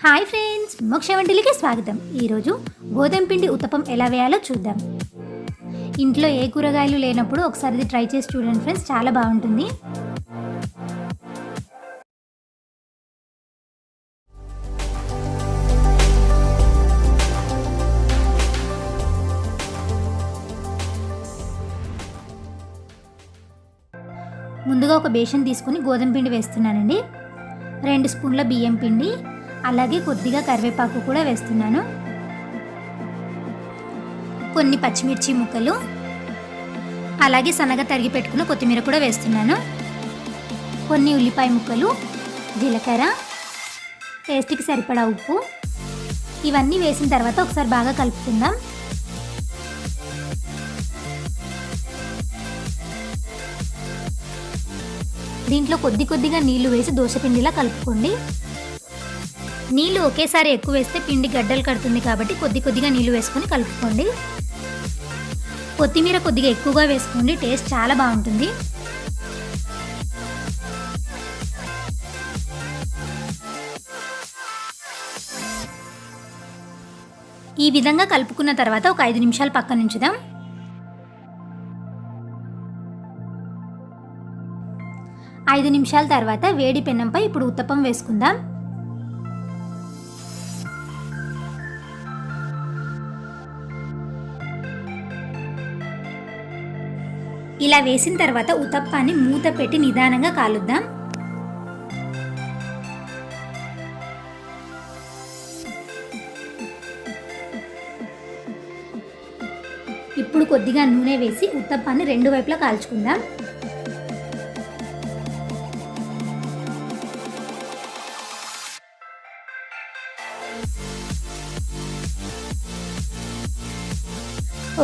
Hi friends, మోక్ష వంటిలకి స్వాగతం. ఈరోజు గోధుమ పిండి ఉత్తపం ఎలా వేయాలో చూద్దాం. ఇంట్లో ఏ కూరగాయలు లేనప్పుడు ఒకసారి ఇది ట్రై చేసి చూడండి ఫ్రెండ్స్, చాలా బాగుంటుంది. ముందుగా ఒక బేషన్ తీసుకొని గోధుమ పిండి వేస్తున్నానండి. 2 స్పూన్ల బియ్యం పిండి, అలాగే కొద్దిగా కరివేపాకు కూడా వేస్తున్నాను. కొన్ని పచ్చిమిర్చి ముక్కలు, అలాగే సన్నగా తరిగి పెట్టుకున్న కొత్తిమీర కూడా వేస్తున్నాను. కొన్ని ఉల్లిపాయ ముక్కలు, జీలకర్ర, టేస్ట్కి సరిపడా ఉప్పు. ఇవన్నీ వేసిన తర్వాత ఒకసారి బాగా కలుపుకుందాం. దీంట్లో కొద్దిగా నీళ్లు వేసి దోశపిండిలా కలుపుకోండి. నీళ్ళు ఒకేసారి ఎక్కువ వేస్తే పిండి గడ్డలు కడుతుంది కాబట్టి కొద్దిగా నీళ్ళు వేసుకొని కలుపుకోండి. కొత్తిమీర కొద్దిగా ఎక్కువగా వేసుకోండి, టేస్ట్ చాలా బాగుంటుంది. ఈ విధంగా కలుపుకున్న తర్వాత ఒక 5 నిమిషాలు పక్కన ఉంచుదాం. 5 నిమిషాల తర్వాత వేడి పెనంపై ఇప్పుడు ఉత్తపం వేసుకుందాం. ఇలా వేసిన తర్వాత ఉత్తప్పాన్ని మూత పెట్టి నిదానంగా కాలుద్దాం. ఇప్పుడు కొద్దిగా నూనె వేసి ఉత్తప్పాన్ని 2 వైపులా కాల్చుకుందాం.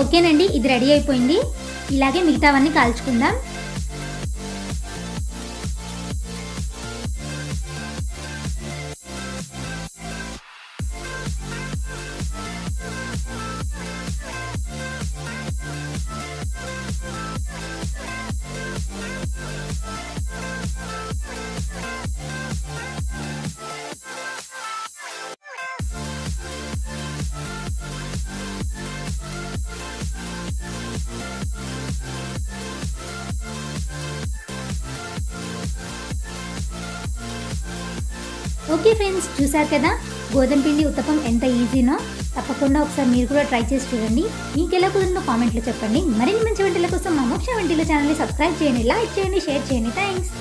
ఓకేనండి, ఇది రెడీ అయిపోయింది. ఇలాగే మిగతావన్నీ కాల్చుకుందాం. ఓకే ఫ్రెండ్స్, చూసారు కదా గోధుమ పిండి ఉత్తపం ఎంత ఈజీనో. తప్పకుండా ఒకసారి మీరు కూడా ట్రై చేసి చూడండి. మీకు ఎలా కుదిరిందో కామెంట్లో చెప్పండి. మరిన్ని మంచి వంటల కోసం మా మోక్ష వంటిల ఛానల్ని సబ్స్క్రైబ్ చేయండి, లైక్ చేయండి, షేర్ చేయండి. థ్యాంక్స్.